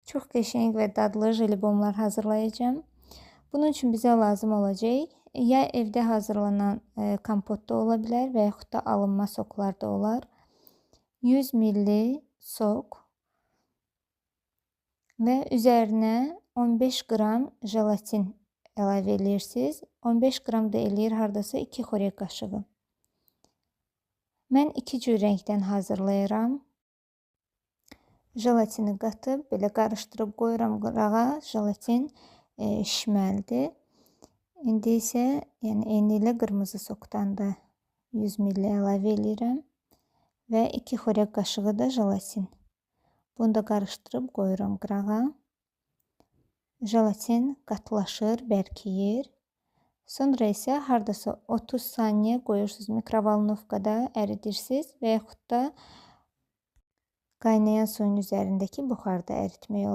Çox qəşəng və dadlı jelibonlar hazırlayacağım. Bunun üçün bizə lazım olacaq ya evdə hazırlanan kompot da ola bilər və yaxud da alınma soklar da olar. 100 ml sok və üzərinə 15 qram jelatin əlavə edirsiniz. 15 qram da eləyir hardasa 2 xörək qaşığı. Mən 2 cür rəngdən hazırlayıram. Jelatini qatıb belə qarışdırıb qoyuram qırağa. Jelatin şişməlidir. İndi isə eyni ilə qırmızı sokdan da 100 ml əlavə edirəm və 2 xörək qaşığı da jelatin. Bunu da qarışdırıb qoyuram qırağa. Jelatin qatılaşır, bərkiyir. Sonra isə hardasa 30 saniyə qoyursunuz mikrovalnovkada əridirsiniz və yaxud da qaynayan suyun üzərindəki buxarda əritmək olur.